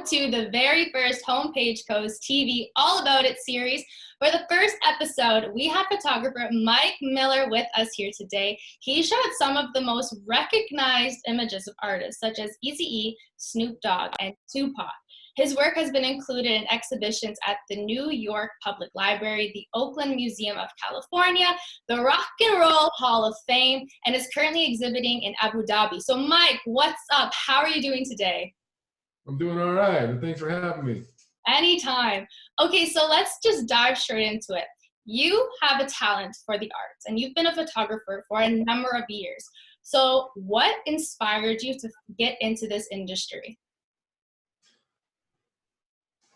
to the very first Homepageco's TV All About It series. For the first episode, we have photographer Mike Miller with us here today. He shot some of the most recognized images of artists such as Eazy, Snoop Dogg, and Tupac. His work has been included in exhibitions at the New York Public Library, the Oakland Museum of California, the Rock and Roll Hall of Fame, and is currently exhibiting in Abu Dhabi. So Mike, what's up? How are you doing today? I'm doing all right, and thanks for having me. Anytime. Okay, so let's just dive straight into it. You have a talent for the arts, and you've been a photographer for a number of years. So what inspired you to get into this industry?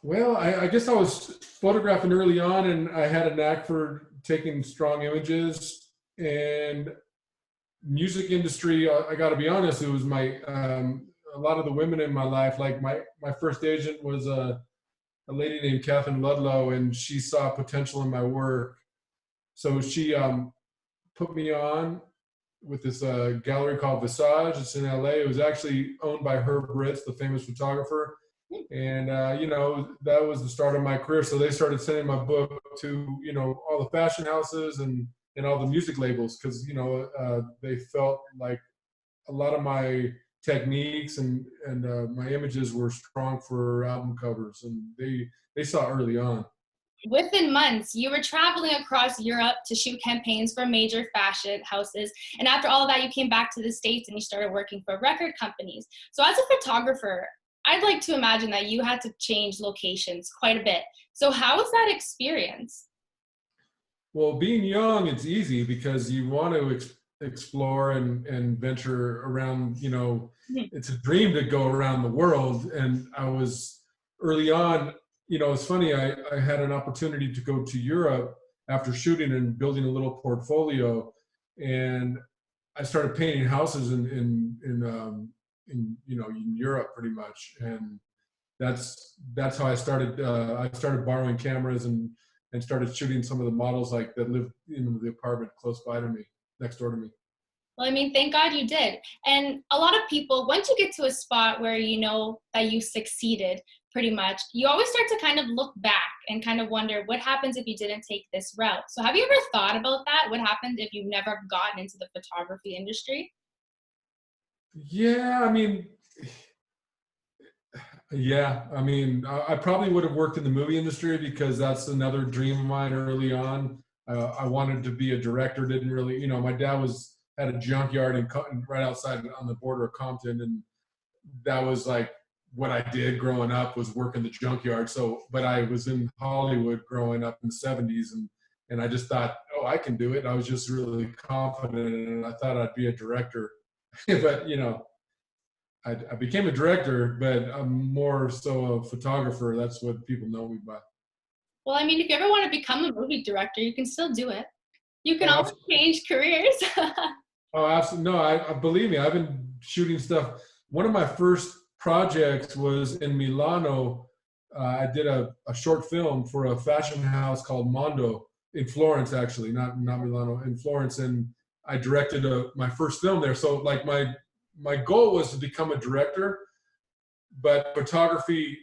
Well, I guess I was photographing early on, and I had a knack for taking strong images. And music industry, I got to be honest, it was my a lot of the women in my life. Like my first agent was a lady named Catherine Ludlow, and she saw potential in my work. So she put me on with this gallery called Visage. It's in LA. It was actually owned by Herb Ritz, the famous photographer. And, that was the start of my career. So they started sending my book to, all the fashion houses and all the music labels because, they felt like a lot of my techniques and my images were strong for album covers. And they saw early on. Within months, you were traveling across Europe to shoot campaigns for major fashion houses. And after all of that, you came back to the States and you started working for record companies. So as a photographer, I'd like to imagine that you had to change locations quite a bit. So how was that experience? Well, being young, it's easy because you want to explore and venture around, it's a dream to go around the world. And I was early on, it's funny, I had an opportunity to go to Europe after shooting and building a little portfolio. And I started painting houses in Europe pretty much, and that's how I started. I started borrowing cameras and started shooting some of the models that lived in the apartment close by to me, next door to me. Well, I mean, thank God you did. And a lot of people, once you get to a spot where you know that you succeeded pretty much, you always start to kind of look back and kind of wonder what happens if you didn't take this route. So have you ever thought about that? What happened if you've never gotten into the photography industry? Yeah, I probably would have worked in the movie industry because that's another dream of mine early on. I wanted to be a director, didn't really, my dad had a junkyard right outside on the border of Compton, and that was like what I did growing up was work in the junkyard. So, but I was in Hollywood growing up in the 70s, and I just thought, oh, I can do it. I was just really confident, and I thought I'd be a director. But I became a director, but I'm more so a photographer. That's what people know me by. Well, I mean, if you ever want to become a movie director, you can still do it. You can always change careers. Oh, absolutely. No, I believe me, I've been shooting stuff. One of my first projects was in Milano. I did a short film for a fashion house called Mondo in Florence, actually, not Milano, in Florence. And I directed my first film there. So like my goal was to become a director, but photography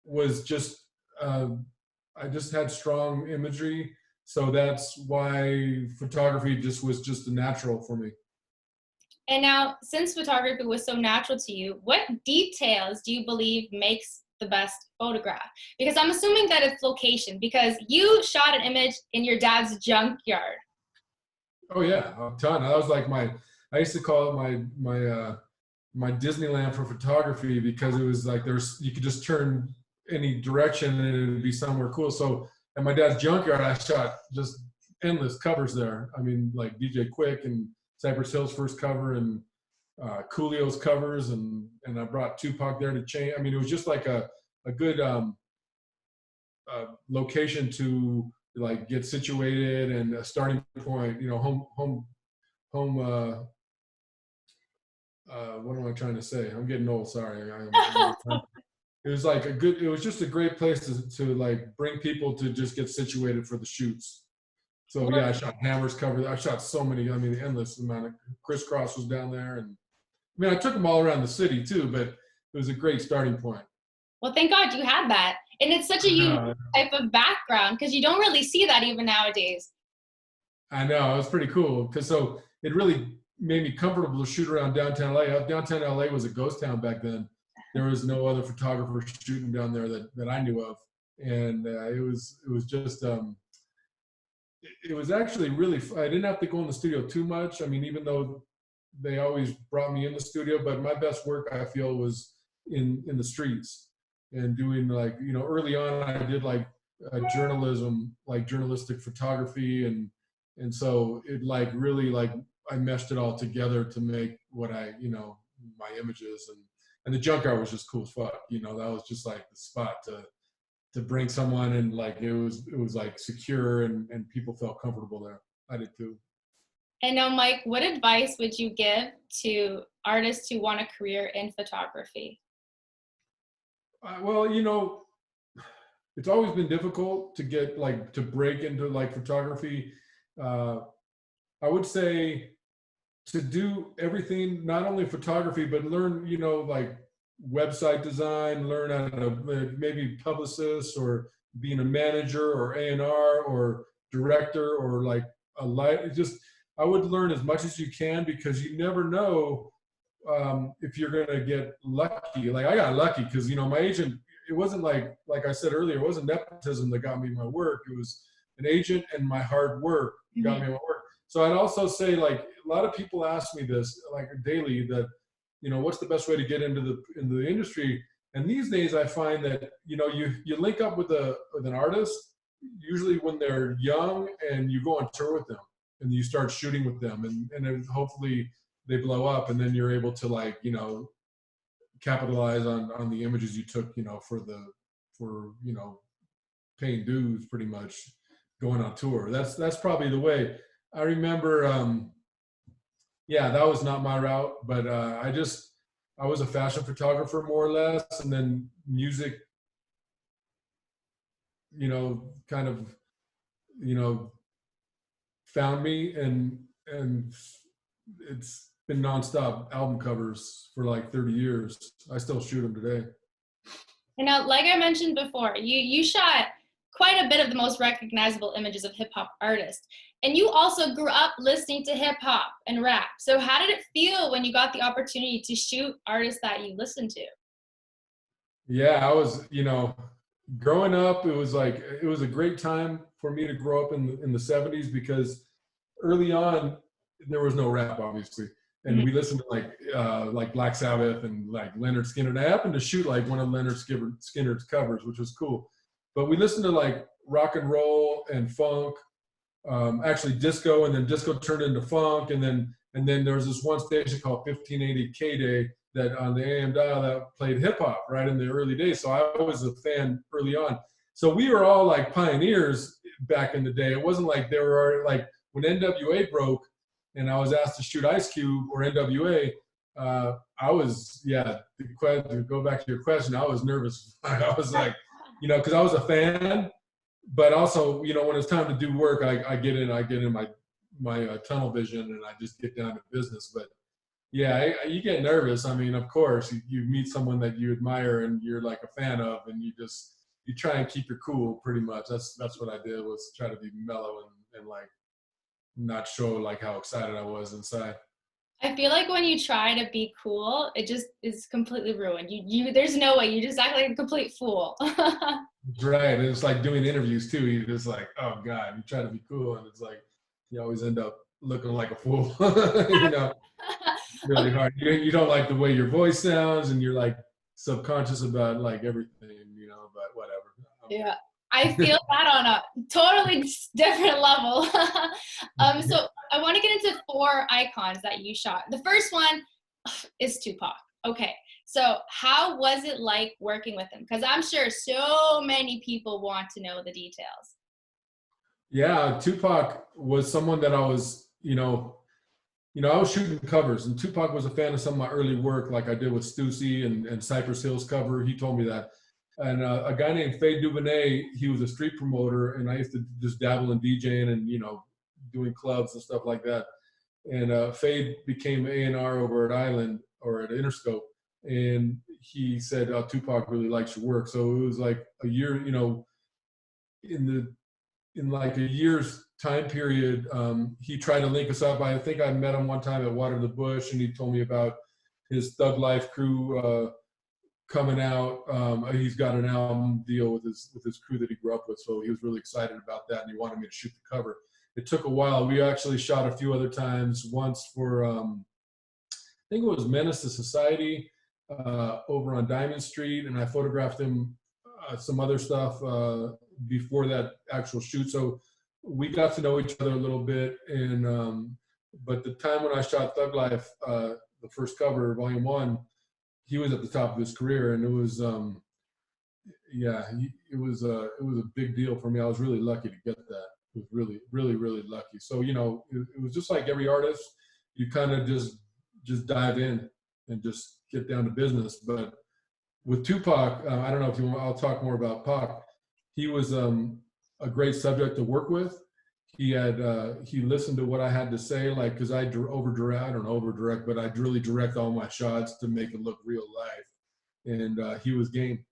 was just, I just had strong imagery. So that's why photography was just a natural for me. And now, since photography was so natural to you, what details do you believe makes the best photograph? Because I'm assuming that it's location, because you shot an image in your dad's junkyard. Oh yeah, a ton. That was like I used to call it my Disneyland for photography because it was like you could just turn any direction and it would be somewhere cool. So at my dad's junkyard, I shot just endless covers there. I mean, like DJ Quick and Cypress Hill's first cover and Coolio's covers, and I brought Tupac there to change. I mean, it was just like a good location to like get situated and a starting point. Home. What am I trying to say? I'm getting old. Sorry. It was like it was just a great place to like bring people to just get situated for the shoots. So yeah, I shot Hammer's cover. I shot so many, endless amount of Crisscross was down there. And I took them all around the city too, but it was a great starting point. Well, thank God you had that. And it's such a unique type of background because you don't really see that even nowadays. I know, it was pretty cool because so it really made me comfortable to shoot around downtown LA. Downtown LA was a ghost town back then. There was no other photographer shooting down there that I knew of, and it was just it was actually really. I didn't have to go in the studio too much. I mean, even though they always brought me in the studio, but my best work I feel was in the streets and doing like, you know, early on I did like journalism, like journalistic photography, and so it like really like I meshed it all together to make what I, you know, my images, and the Junkyard was just cool as fuck. You know, that was just like the spot to bring someone, and like it was like secure, and people felt comfortable there. I did too. And now, Mike, what advice would you give to artists who want a career in photography? Well, you know, it's always been difficult to get like to break into like photography. I would say to do everything, not only photography, but learn, you know, like website design, learn how to maybe publicist or being a manager or A&R or director or like a light. Just I would learn as much as you can because you never know if you're gonna get lucky. Like I got lucky because, you know, my agent. It wasn't like I said earlier. It wasn't nepotism that got me my work. It was an agent and my hard work got me my work. So I'd also say, like, a lot of people ask me this like daily, that, you know, what's the best way to get into the industry? And these days I find that, you know, you link up with an artist usually when they're young, and you go on tour with them and you start shooting with them, and then hopefully they blow up, and then you're able to, like, you know, capitalize on the images you took, you know, for you know, paying dues, pretty much going on tour. That's probably the way. I remember, yeah, that was not my route, but I was a fashion photographer more or less, and then music, you know, kind of, you know, found me, and it's been nonstop album covers for like 30 years. I still shoot them today. You know, like I mentioned before, you shot quite a bit of the most recognizable images of hip hop artists. And you also grew up listening to hip hop and rap. So how did it feel when you got the opportunity to shoot artists that you listened to? Yeah, I was, you know, growing up, it was a great time for me to grow up in the 70s, because early on there was no rap, obviously. And we listened to like Black Sabbath and like Leonard Skinner. And I happened to shoot like one of Leonard Skinner's covers, which was cool. But we listened to like rock and roll and funk, actually disco, and then disco turned into funk, and then there was this one station called 1580 K-Day that on the AM dial that played hip hop right in the early days. So I was a fan early on. So we were all like pioneers back in the day. It wasn't like there were like when NWA broke and I was asked to shoot Ice Cube or NWA. I was, to go back to your question, I was nervous. I was like, you know, because I was a fan, but also, you know, when it's time to do work, I get in my tunnel vision, and I just get down to business. But yeah, you get nervous. I mean, of course, you meet someone that you admire and you're like a fan of, and you try and keep your cool pretty much. That's what I did, was try to be mellow and like not show like how excited I was inside. I feel like when you try to be cool, it just is completely ruined. There's no way. You just act like a complete fool. Right. And it's like doing interviews too. You're just like, oh God, you try to be cool, and it's like you always end up looking like a fool. You know, really hard. You don't like the way your voice sounds, and you're like subconscious about like everything, you know, but whatever. Yeah. I feel that on a totally different level. So I want to get into 4 icons that you shot. The first one is Tupac. Okay. So how was it like working with him? Because I'm sure so many people want to know the details. Yeah, Tupac was someone that I was, I was shooting covers, and Tupac was a fan of some of my early work, like I did with Stussy and Cypress Hill's cover. He told me that. And a guy named Fade Duvernay, he was a street promoter, and I used to just dabble in DJing and, doing clubs and stuff like that. And Fade became A&R over at Island or at Interscope. and he said, Tupac really likes your work. So it was like a year, in like a year's time period, he tried to link us up. I think I met him one time at Water the Bush, and he told me about his Thug Life crew coming out. He's got an album deal with his crew that he grew up with, so he was really excited about that, and he wanted me to shoot the cover. It took a while. We actually shot a few other times. Once for I think it was Menace to Society over on Diamond Street, and I photographed him some other stuff before that actual shoot. So we got to know each other a little bit. And but the time when I shot Thug Life, the first cover, Volume 1, he was at the top of his career, and it was it was a big deal for me. I was really lucky to get that. It was really, really, really lucky. So it was just like every artist, you kind of just dive in and just get down to business. But with Tupac, I don't know if you want, I'll talk more about Pac. He was a great subject to work with. He listened to what I had to say, like, because I over-direct, but I'd really direct all my shots to make it look real life. And he was game.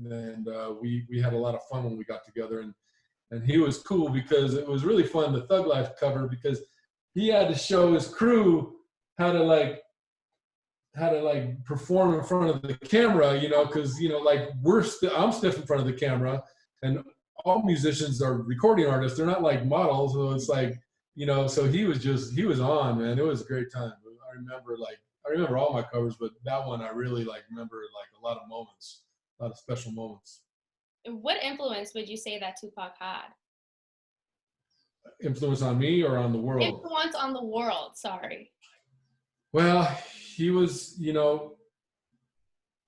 And we had a lot of fun when we got together. And he was cool because it was really fun, the Thug Life cover, because he had to show his crew how to perform in front of the camera, because like I'm stiff in front of the camera, and all musicians are recording artists. They're not like models, so it's like, so he was on, man. It was a great time. I remember all my covers, but that one I really remember a lot of moments, a lot of special moments. What influence would you say that Tupac had? Influence on me or on the world? Influence on the world, sorry. Well, he was,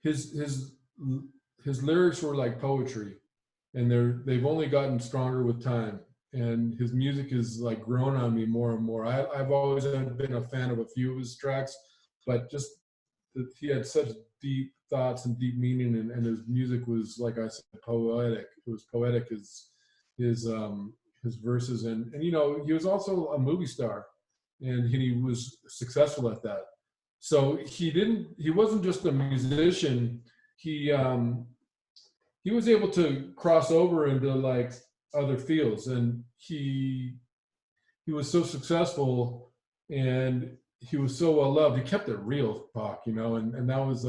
his lyrics were like poetry, and they've only gotten stronger with time. And his music is like grown on me more and more. I've always been a fan of a few of his tracks, but just he had such deep thoughts and deep meaning, and his music was, like I said, poetic. It was poetic, his verses, and he was also a movie star, and he was successful at that. So he wasn't just a musician. He was able to cross over into like other fields, and he was so successful, and he was so well loved. He kept it real, Pac, and that was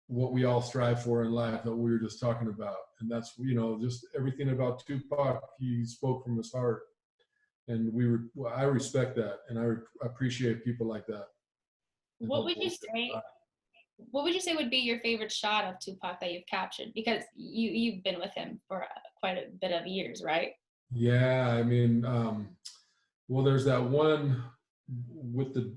what we all strive for in life, that we were just talking about. And that's, just everything about Tupac, he spoke from his heart. And I respect that, and I appreciate people like that. What would you say would be your favorite shot of Tupac that you've captured? Because you've been with him for quite a bit of years, right? Yeah, I mean, well, there's that one with the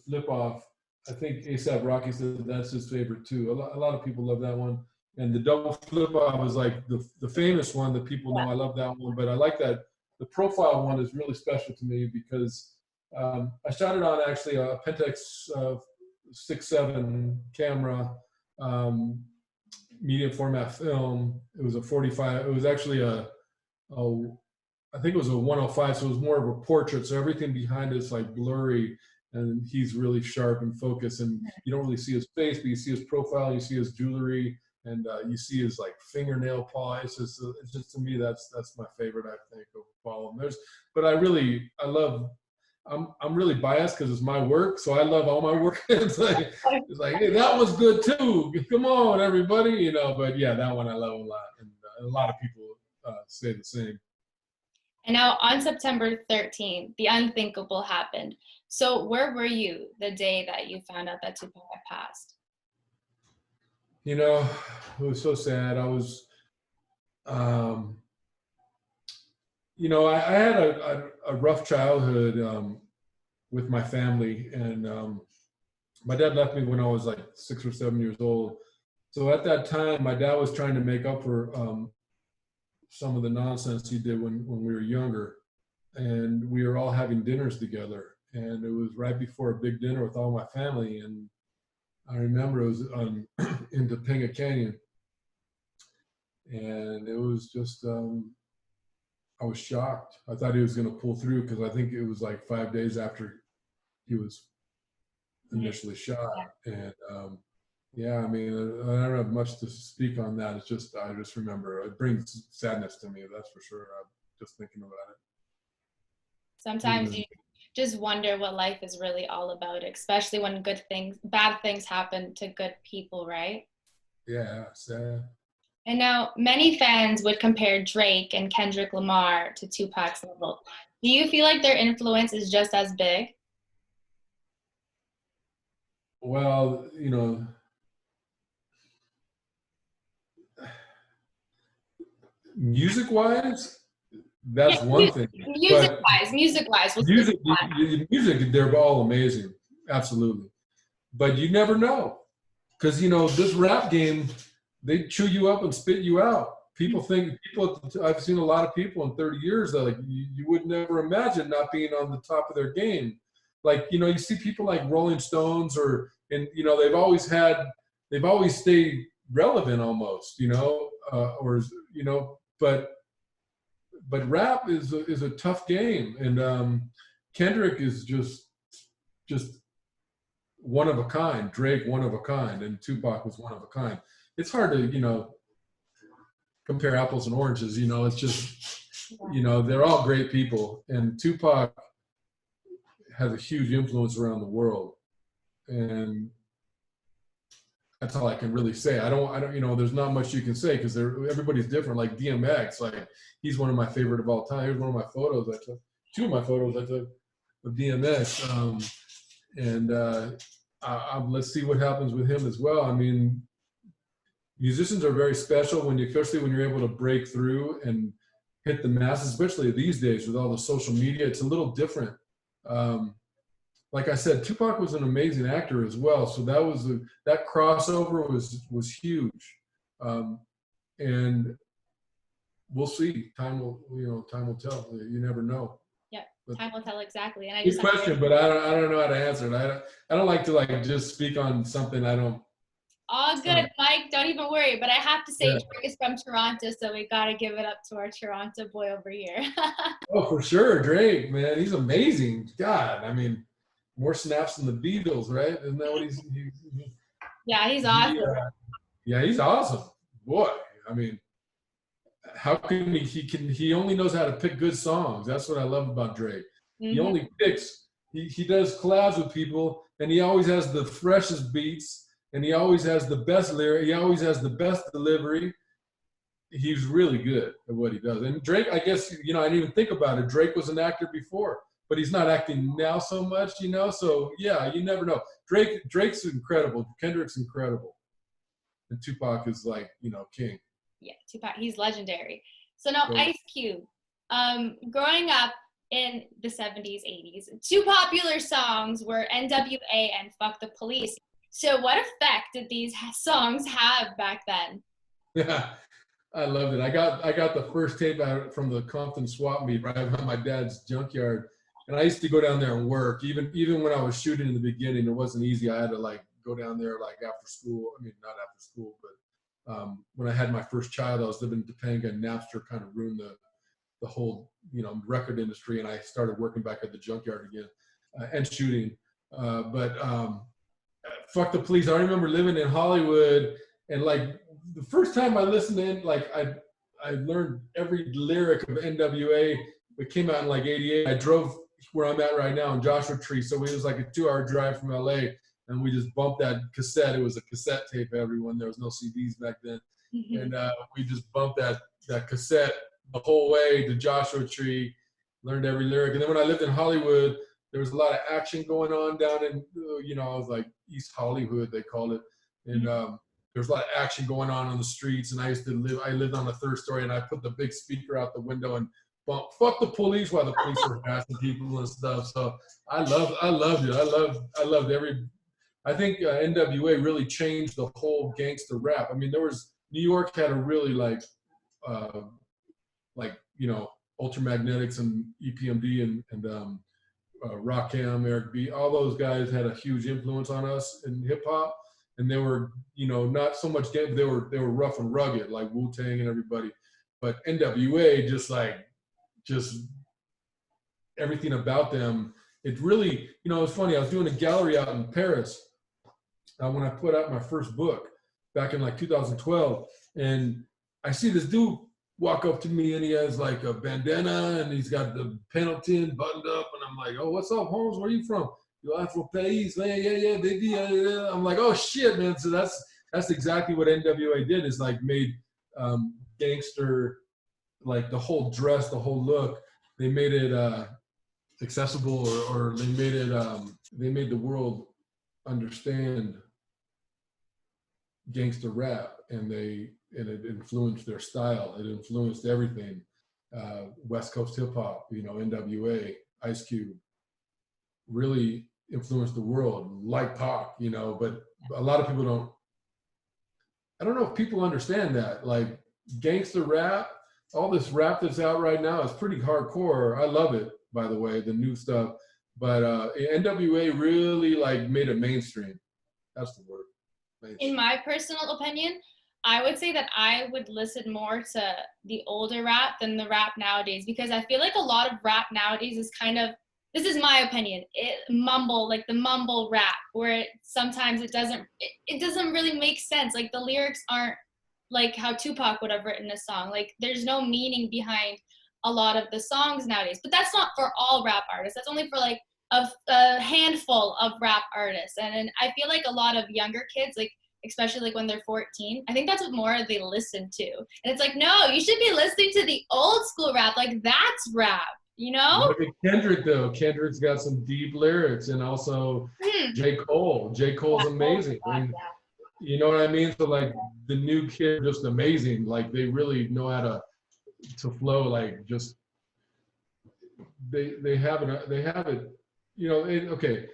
flip off. I think A$AP Rocky said that's his favorite too. A lot of people love that one. And the double flip off is like the famous one that people know. I love that one, but I like that. The profile one is really special to me because I shot it on actually a Pentax 6.7 camera, medium format film. It was a 45. It was actually I think it was a 105, so it was more of a portrait. So everything behind it's like blurry, and he's really sharp and focused, and you don't really see his face, but you see his profile, you see his jewelry, and you see his like fingernail polish. It's just to me that's my favorite, I think, of all of them. I'm really biased because it's my work, so I love all my work. It's like, hey, that was good too. Come on, everybody, But yeah, that one I love a lot, and a lot of people say the same. And now on September 13th, the unthinkable happened. So where were you the day that you found out that Tupac had passed? It was so sad. I was, I had a rough childhood with my family, and my dad left me when I was like 6 or 7 years old. So at that time, my dad was trying to make up for some of the nonsense he did when we were younger, and we were all having dinners together, and it was right before a big dinner with all my family, and I remember it was in Topanga Canyon, and it was just I was shocked. I thought he was going to pull through because I think it was like 5 days after he was initially shot, and Yeah, I mean, I don't have much to speak on that. It's just, I just remember it brings sadness to me. That's for sure. I'm just thinking about it. Sometimes Even, you just wonder what life is really all about, especially when bad things happen to good people, right? yeah, sad. And now many fans would compare Drake and Kendrick Lamar to Tupac's level. Do you feel like their influence is just as big? Well, music wise, Yeah, that's one thing. music But wise, music wise, we'll stick music, with that. music, they're all amazing. Absolutely. But you never know. Because, this rap game, they chew you up and spit you out. I've seen a lot of people in 30 years that, like, you would never imagine not being on the top of their game. Like, you see people like Rolling Stones they've always stayed relevant almost, but rap is a tough game. And Kendrick is just one of a kind. Drake, one of a kind. And Tupac was one of a kind. It's hard to, compare apples and oranges. It's just, they're all great people. And Tupac has a huge influence around the world. And that's all I can really say. I don't, there's not much you can say because everybody's different. Like DMX, like he's one of my favorite of all time. Here's one of my photos I took, two of my photos I took of DMX. Let's see what happens with him as well. I mean, musicians are very special especially when you're able to break through and hit the masses, especially these days with all the social media. It's a little different. Like I said, Tupac was an amazing actor as well. So that crossover was huge. And we'll see. Time will tell. You never know. Yeah, time will tell exactly. And Good question, but I don't know how to answer it. I don't like to like just speak on something I don't. All good, Mike. Don't even worry. But I have to say, Yeah. Drake is from Toronto, so we got to give it up to our Toronto boy over here. Oh, for sure. Drake, man. He's amazing. God, I mean, more snaps than the Beatles, right? Isn't that what Yeah, he's awesome. Yeah, he's awesome. Boy, I mean, how can he only knows how to pick good songs. That's what I love about Drake. Mm-hmm. He only picks, he does collabs with people, and he always has the freshest beats, and he always has the best lyric, he always has the best delivery. He's really good at what he does. And Drake, I guess, I didn't even think about it. Drake was an actor before, but he's not acting now so much, So yeah, you never know. Drake's incredible. Kendrick's incredible. And Tupac is like, king. Yeah, Tupac, he's legendary. So now Ice Cube, growing up in the 70s, 80s, two popular songs were NWA and Fuck the Police. So what effect did these songs have back then? Yeah, I loved it. I got the first tape out from the Compton swap meet right on my dad's Junkyard. And I used to go down there and work. Even when I was shooting in the beginning, it wasn't easy. I had to like go down there like after school. I mean, not after school, but when I had my first child, I was living in Topanga, and Napster kind of ruined the whole record industry, and I started working back at the Junkyard again and shooting. But Fuck the Police. I remember living in Hollywood, and like the first time I listened to it, like I learned every lyric of NWA. It came out in like '88. I drove where I'm at right now in Joshua Tree, so it was like a 2-hour drive from LA. And we just bumped that cassette. It was a cassette tape, everyone. There was no CDs back then. Mm-hmm. And we just bumped that cassette the whole way to Joshua Tree, learned every lyric. And then when I lived in Hollywood, there was a lot of action going on down in, I was like East Hollywood, they called it. And there was a lot of action going on the streets. And I lived on the third story, and I put the big speaker out the window and bumped Fuck the Police while the police were harassing people and stuff. So I loved it. I loved I think NWA really changed the whole gangster rap. I mean, New York had a really like Ultramagnetics and EPMD and Rakim, Eric B. All those guys had a huge influence on us in hip hop, and they were not so much gang. They were rough and rugged like Wu-Tang and everybody, but NWA just everything about them. It really, it's funny. I was doing a gallery out in Paris. when I put out my first book back in like 2012, and I see this dude walk up to me, and he has like a bandana, and he's got the Pendleton buttoned up, and I'm like, oh, what's up, Holmes? Where are you from? Yo, Afro Pays, man, yeah, baby. I'm like, oh shit, man. So that's exactly what NWA did, is like made gangster, like the whole dress, the whole look. They made it accessible, or they made it they made the world understand gangster rap, and it influenced their style. It influenced everything. West Coast hip hop, you know, NWA, Ice Cube, really influenced the world, like Pac, you know. But a lot of people don't. I don't know if people understand that. Like gangster rap, all this rap that's out right now is pretty hardcore. I love it, by the way, the new stuff. But NWA really like made it mainstream. That's the word. In my personal opinion, I would say that I would listen more to the older rap than the rap nowadays, because I feel like a lot of rap nowadays is kind of, this is my opinion, like the mumble rap, where sometimes it doesn't really make sense. Like the lyrics aren't like how Tupac would have written a song. Like there's no meaning behind a lot of the songs nowadays. But that's not for all rap artists. That's only for like a handful of rap artists. And I feel like a lot of younger kids, like especially like when they're 14, I think that's what more they listen to. And it's like, no, you should be listening to the old school rap. Like that's rap, you know? Look at Kendrick though. Kendrick's got some deep lyrics, and also J. Cole. J. Cole's amazing. You know what I mean? So like the new kid, just amazing. Like they really know how to flow. Like just they have it. You know, okay.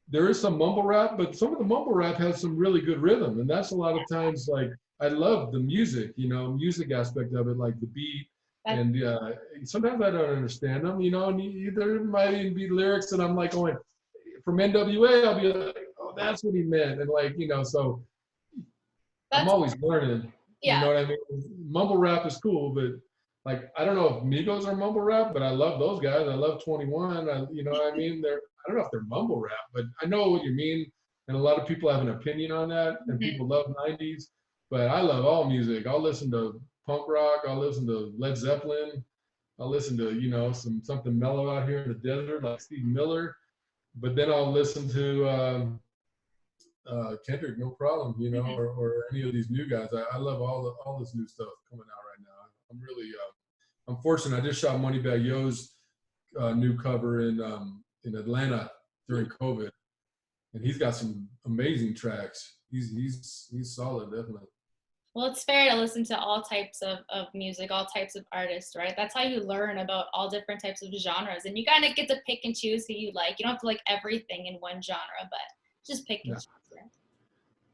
There is some mumble rap, but some of the mumble rap has some really good rhythm, and that's a lot of times like I love the music. You know, music aspect of it, like the beat. And sometimes I don't understand them, you know, and there might even be lyrics that I'm like going, from NWA, I'll be like, oh, that's what he meant. And like, you know, so I'm always learning, you know what I mean? Mumble rap is cool, but like, I don't know if Migos are mumble rap, but I love those guys. I love 21, you know what I mean? I don't know if they're mumble rap, but I know what you mean. And a lot of people have an opinion on that, and people love 90s, but I love all music. I'll listen to punk rock, I'll listen to Led Zeppelin, I'll listen to, you know, something mellow out here in the desert like Steve Miller, but then I'll listen to Kendrick, no problem, you know, or any of these new guys. I love all this new stuff coming out right now. I'm really, I'm fortunate. I just shot Moneybagg Yo's new cover in Atlanta during COVID, and he's got some amazing tracks. He's solid, definitely. Well, it's fair to listen to all types of music, all types of artists, right? That's how you learn about all different types of genres. And you kind of get to pick and choose who you like. You don't have to like everything in one genre, but just pick and choose. Right?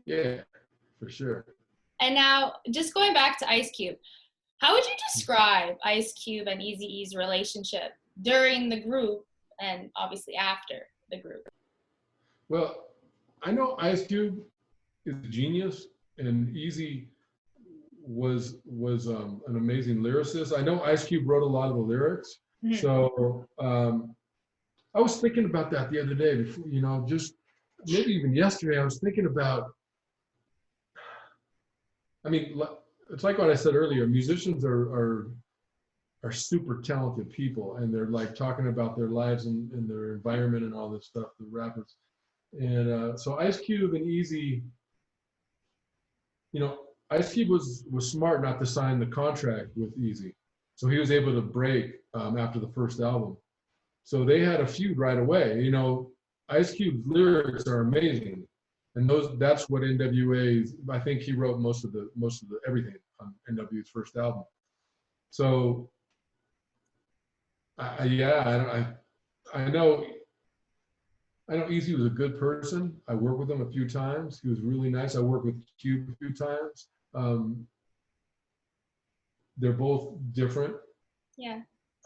Yeah, for sure. And now, just going back to Ice Cube, how would you describe Ice Cube and Eazy-E's relationship during the group and obviously after the group? Well, I know Ice Cube is a genius, and Eazy was an amazing lyricist. I know Ice Cube wrote a lot of the lyrics. So I was thinking about that the other day, before, you know, just maybe even yesterday, I was thinking about, I mean, it's like what I said earlier, musicians are super talented people, and they're like talking about their lives and their environment and all this stuff, the rappers. And so Ice Cube and Eazy, you know, Ice Cube was smart not to sign the contract with Eazy. So he was able to break after the first album. So they had a feud right away. You know, Ice Cube's lyrics are amazing. And that's what NWA's, I think he wrote most of the everything on NWA's first album. So I know Eazy was a good person. I worked with him a few times. He was really nice. I worked with Cube a few times. They're both different. Yeah.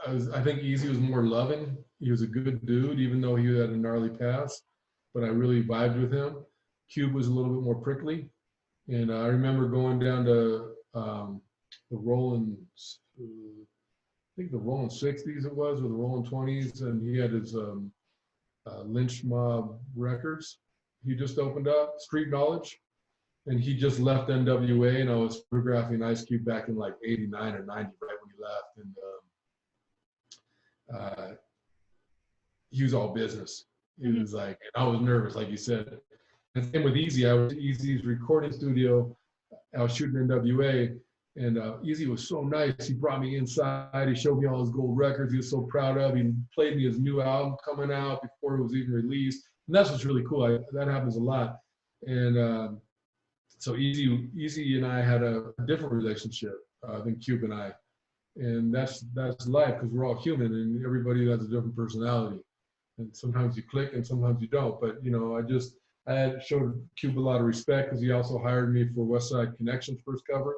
I think Eazy was more loving. He was a good dude, even though he had a gnarly past. But I really vibed with him. Cube was a little bit more prickly. And I remember going down to the Rolling, I think the Rolling 60s it was, or the Rolling 20s, and he had his Lynch Mob Records. he just opened up, Street Knowledge, and he just left NWA, and I was photographing Ice Cube back in like 89 or 90, right when he left, and he was all business. He was like, and I was nervous, like you said. And same with Eazy. I was at Eazy's recording studio. I was shooting NWA, and Eazy was so nice. He brought me inside. He showed me all his gold records he was so proud of. He played me his new album coming out before it was even released. And that's what's really cool. That happens a lot. And so Eazy and I had a different relationship than Cube and I. And that's life, because we're all human, and everybody has a different personality. And sometimes you click and sometimes you don't. But, you know, I had showed Cube a lot of respect, because he also hired me for West Side Connection's first cover.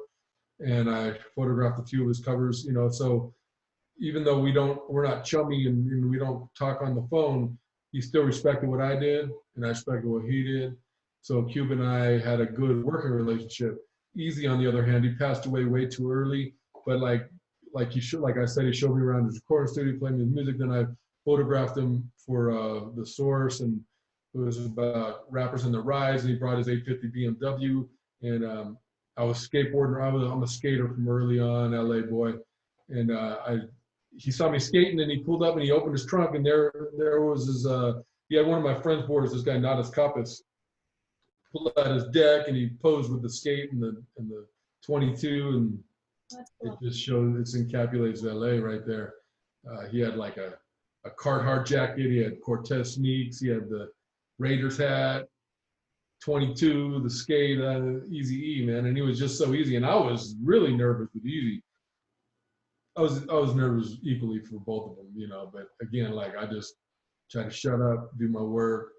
And I photographed a few of his covers, you know, so even though we're not chummy and we don't talk on the phone, he still respected what I did, and I respected what he did. So Cube and I had a good working relationship. Eazy, on the other hand, he passed away way too early, but like I said, he showed me around his recording studio, playing his music. Then I photographed him for The Source, and it was about rappers in the rise, and he brought his 850 BMW, and I was skateboarding. I'm a skater from early on, LA boy, and he saw me skating, and he pulled up and he opened his trunk, and there was his he had one of my friends' boards, this guy Nadas Kappas, pulled out his deck, and he posed with the skate and the 22, and cool. It just shows, it encapsulates LA right there. He had like a Carhartt jacket, he had Cortez sneaks, he had the Raiders hat, 22, the skate, Eazy-E, man, and he was just so easy. And I was really nervous with Eazy. I was nervous equally for both of them, you know. But again, like, I just try to shut up, do my work,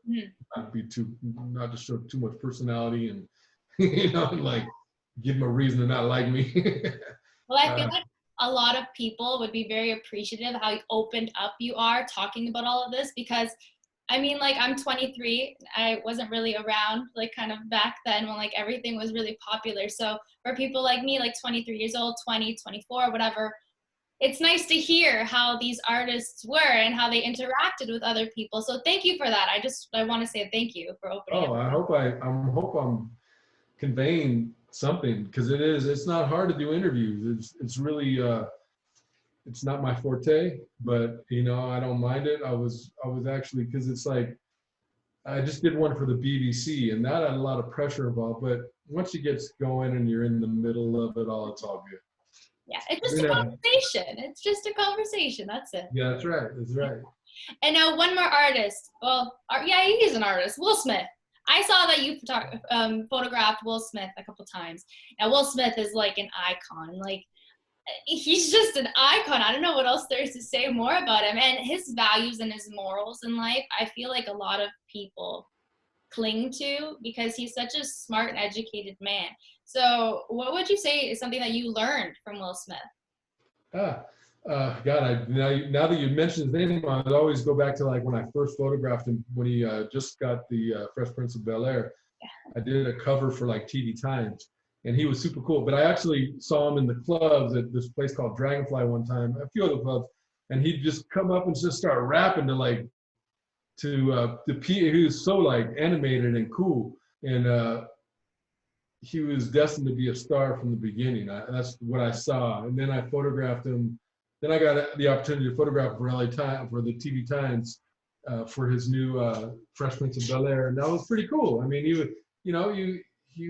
not to show too much personality, and you know, like give them a reason to not like me. Well, I feel like a lot of people would be very appreciative of how opened up you are talking about all of this, because I mean, like, I'm 23. I wasn't really around, like, kind of back then when, like, everything was really popular. So for people like me, like 23 years old, 20, 24, whatever, it's nice to hear how these artists were and how they interacted with other people. So thank you for that. I want to say thank you for opening up. I hope I'm conveying something, because it's not hard to do interviews. It's really, it's not my forte, but you know, I don't mind it. I was actually, because it's like, I just did one for the BBC, and that had a lot of pressure involved. But once it gets going and you're in the middle of it all, it's all good. Yeah, it's just a conversation. It's just a conversation. That's it. Yeah, that's right. That's right. And now one more artist. Well, yeah, he's an artist. Will Smith. I saw that you photographed Will Smith a couple times. Now, Will Smith is like an icon. Like, he's just an icon. I don't know what else there is to say more about him. And his values and his morals in life, I feel like a lot of people cling to, because he's such a smart and educated man. So what would you say is something that you learned from Will Smith? God, now that you mentioned his name, I would always go back to, like, when I first photographed him when he just got the Fresh Prince of Bel-Air. Yeah. I did a cover for like TV Times, and he was super cool. But I actually saw him in the clubs at this place called Dragonfly one time, a few other clubs, and he'd just come up and just start rapping to he was so like animated and cool, and he was destined to be a star from the beginning. That's what I saw. And then I photographed him. Then I got the opportunity to photograph for for the TV Times for his new Fresh Prince of Bel-Air, and that was pretty cool. I mean, he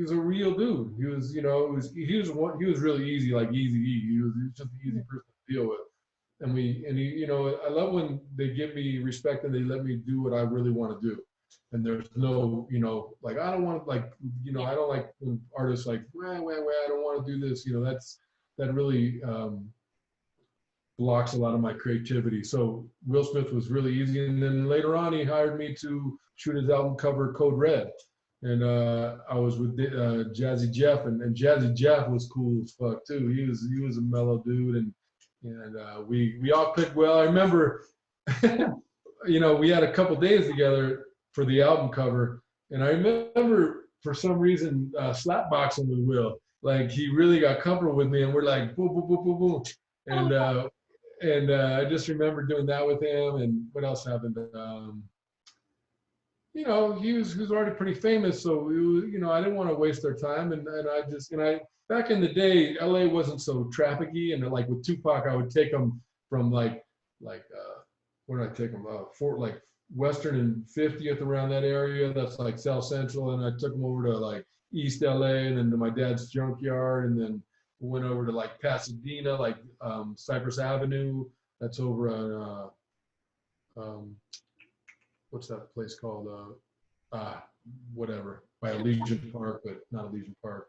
was a real dude. He was, you know, he was really easy, like Eazy-E. He was just an easy person to deal with. And you know, I love when they give me respect and they let me do what I really want to do. And there's no, you know, like, I don't want to, like, you know, I don't like when artists like, I don't want to do this. You know, that really blocks a lot of my creativity. So Will Smith was really easy. And then later on, he hired me to shoot his album cover, Code Red. And I was with Jazzy Jeff, and Jazzy Jeff was cool as fuck too. He was a mellow dude, and we all clicked well. I remember, you know, we had a couple days together for the album cover, and I remember for some reason slapboxing with Will. Like, he really got comfortable with me, and we're like boom, boom, boom, boom, boom, and I just remember doing that with him. And what else happened? he was already pretty famous, so I didn't want to waste their time, and I back in the day, LA wasn't so trafficky, and like with Tupac, I would take him from where did I take him? Fort like Western and 50th around that area. That's like South Central, and I took him over to like East LA, and then to my dad's Junkyard, and then went over to like Pasadena, like Cypress Avenue. That's over on what's that place called? Whatever, by Elysian Park, but not Elysian Park.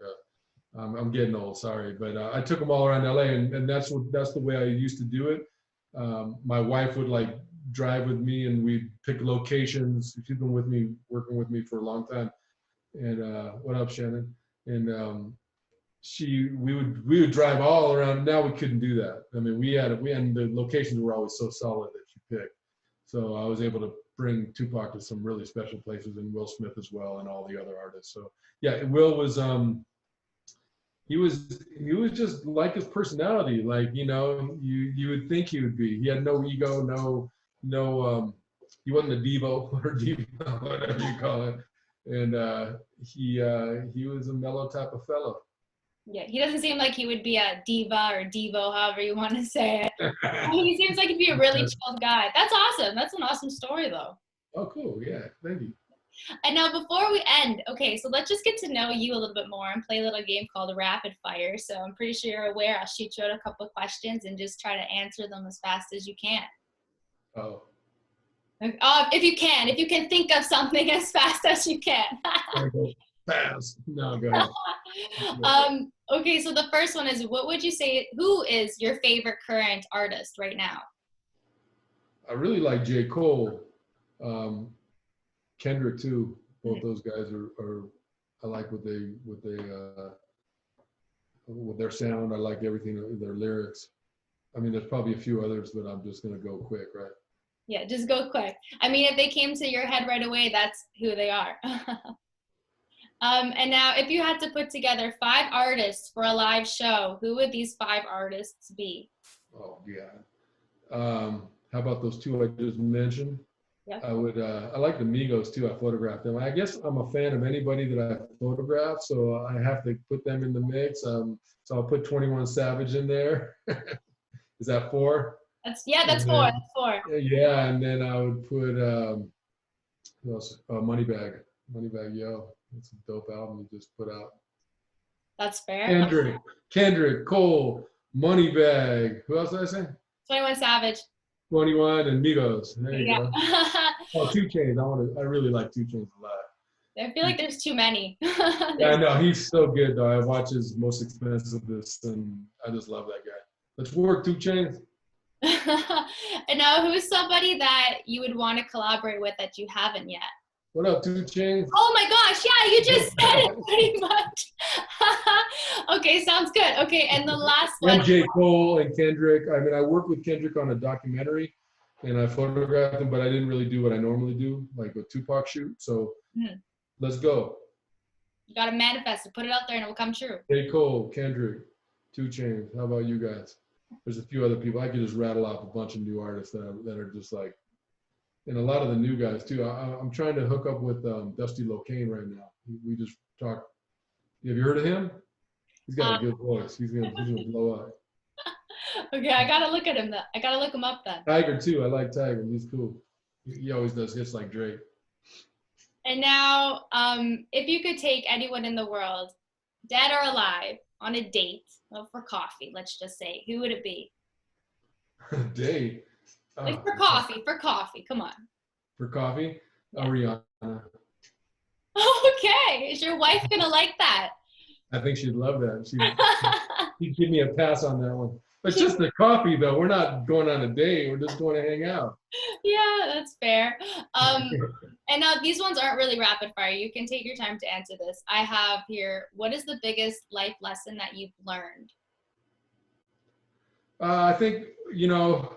I'm getting old, sorry, but I took them all around LA, and that's the way I used to do it. My wife would like drive with me, and we'd pick locations. She's been working with me for a long time. And what up, Shannon? And we would drive all around. Now we couldn't do that. I mean, we had the locations were always so solid that you picked. So I was able to bring Tupac to some really special places, and Will Smith as well, and all the other artists. So yeah, Will was he was just like his personality, like you would think he would be. He had no ego, no he wasn't a Devo or Diva, whatever you call it, and he was a mellow type of fellow. Yeah, he doesn't seem like he would be a diva or Devo, however you want to say it. He seems like he'd be a really chill guy. That's awesome. That's an awesome story, though. Oh, cool. Yeah, thank you. And now before we end, okay, so let's just get to know you a little bit more and play a little game called Rapid Fire. So I'm pretty sure you're aware. I'll shoot you out a couple of questions and just try to answer them as fast as you can. Oh. If you can think of something as fast as you can. Fast. No, go ahead. Okay, so the first one is, what would you say, who is your favorite current artist right now? I really like J. Cole. Kendrick too. Both those guys are I like with their sound. I like everything, their lyrics. I mean, there's probably a few others, but I'm just gonna go quick, right? Yeah, just go quick. I mean, if they came to your head right away, that's who they are. And now, if you had to put together 5 artists for a live show, who would these 5 artists be? Oh, yeah. How about those 2 I just mentioned? Yep. I like the Migos too. I photographed them. I guess I'm a fan of anybody that I photograph, so I have to put them in the mix. So I'll put 21 Savage in there. Is that 4? That's 4. That's 4. Yeah, and then I would put who else? Moneybag Yo. It's a dope album you just put out. That's fair. Kendrick, Cole, Moneybag. Who else did I say? 21 Savage. 21 and Migos. There you go. Oh, 2 Chainz. I really like 2 Chainz a lot. I feel like there's too many. Yeah, I know. He's so good, though. I watch his Most Expensive This, and I just love that guy. Let's work, 2 Chainz. And now, who's somebody that you would want to collaborate with that you haven't yet? What up, 2 Chainz? Oh my gosh, yeah, you just said it pretty much. Okay, sounds good. Okay, and the last one. And J. Cole and Kendrick. I mean, I worked with Kendrick on a documentary, and I photographed him, but I didn't really do what I normally do, like a Tupac shoot. So let's go. You got to manifest it, put it out there, and it will come true. J. Cole, Kendrick, 2 Chainz. How about you guys? There's a few other people. I could just rattle off a bunch of new artists that are just like, and a lot of the new guys too. I'm trying to hook up with Dusty Locane right now. We just talked. Have you heard of him? He's got a good voice. He's gonna blow up. Okay, I gotta look at him. I gotta look him up then. Tiger too. I like Tiger. He's cool. He always does hits like Drake. And now, if you could take anyone in the world, dead or alive, on a date, for coffee, let's just say, who would it be? Date. Like for coffee, come on. For coffee? Yeah. Rihanna. Okay, is your wife gonna like that? I think she'd love that. She'd give me a pass on that one. But just the coffee, though. We're not going on a date. We're just going to hang out. Yeah, that's fair. And now these ones aren't really rapid fire. You can take your time to answer this. I have here, what is the biggest life lesson that you've learned? I think, to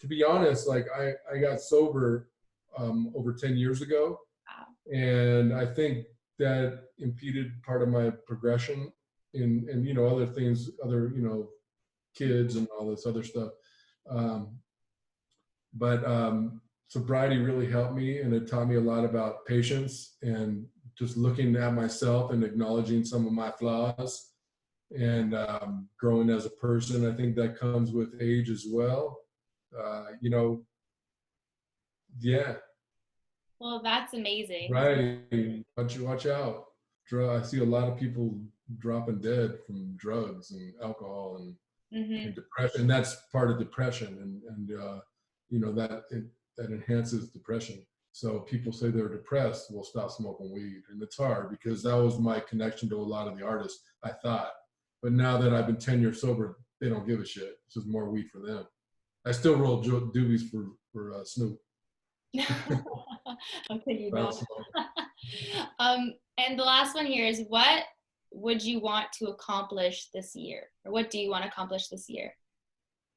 be honest, like I got sober over 10 years ago. Wow. And I think that impeded part of my progression in other things, kids and all this other stuff. But sobriety really helped me, and it taught me a lot about patience and just looking at myself and acknowledging some of my flaws and growing as a person. I think that comes with age as well. You know, yeah. Well, that's amazing. Right. Watch out. I see a lot of people dropping dead from drugs and alcohol and depression. And that's part of depression. And you know, that enhances depression. So people say they're depressed, well, stop smoking weed. And it's hard because that was my connection to a lot of the artists, I thought. But now that I've been 10 years sober, they don't give a shit. It's just more weed for them. I still roll doobies for Snoop. Okay, you know. And the last one here is, what would you want to accomplish this year? Or what do you want to accomplish this year?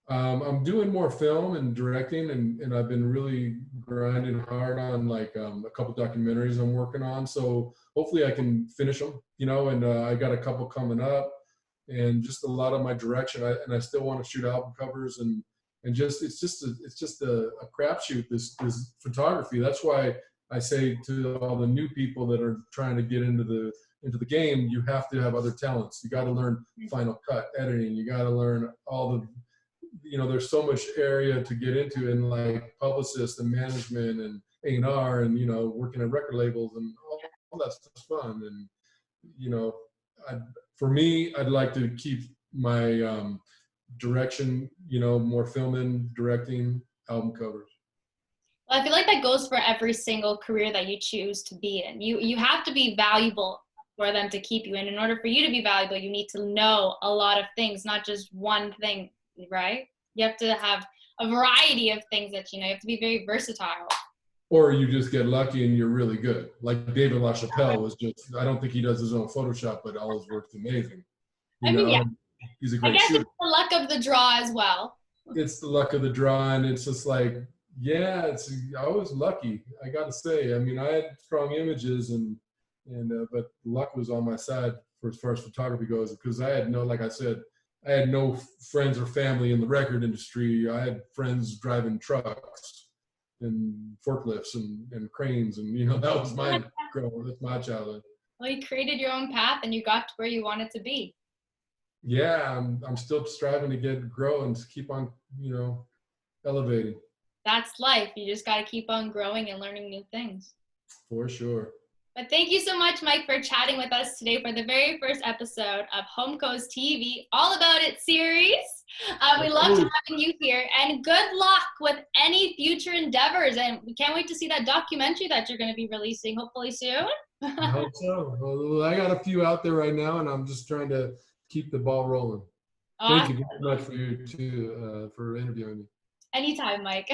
I'm doing more film and directing, and I've been really grinding hard on like a couple documentaries I'm working on. So hopefully I can finish them, you know, and I got a couple coming up, and just a lot of my direction. I still want to shoot album covers and just it's just a crapshoot, this photography. That's why I say to all the new people that are trying to get into the game, you have to have other talents. You got to learn Final Cut, editing. You got to learn all the, you know, there's so much area to get into, and like publicists and management and A&R and, you know, working at record labels and all that stuff's fun. And, you know, for me, I'd like to keep my direction, you know, more filming, directing, album covers. Well, I feel like that goes for every single career that you choose to be in. You have to be valuable for them to keep you in. In order for you to be valuable, you need to know a lot of things, not just one thing, right? You have to have a variety of things that you know. You have to be very versatile. Or you just get lucky and you're really good. Like David LaChapelle was just, I don't think he does his own Photoshop, but all his work's amazing. I mean, yeah. He's a great I guess shooter. It's the luck of the draw as well. It's the luck of the draw, and it's just like, yeah, I was lucky, I gotta say. I mean, I had strong images, but luck was on my side for as far as photography goes, because I had like I said, I had no friends or family in the record industry. I had friends driving trucks and forklifts and cranes, and you know, that was my that's my childhood. Well, you created your own path and you got to where you wanted to be. Yeah, I'm still striving to grow and keep on, you know, elevating. That's life. You just got to keep on growing and learning new things. For sure. But thank you so much, Mike, for chatting with us today for the very first episode of Homeco's TV All About It series. We loved having you here, and good luck with any future endeavors. And we can't wait to see that documentary that you're going to be releasing hopefully soon. I hope so. Well, I got a few out there right now, and I'm just trying to keep the ball rolling. Awesome. Thank you very much for interviewing me. Anytime, Mike.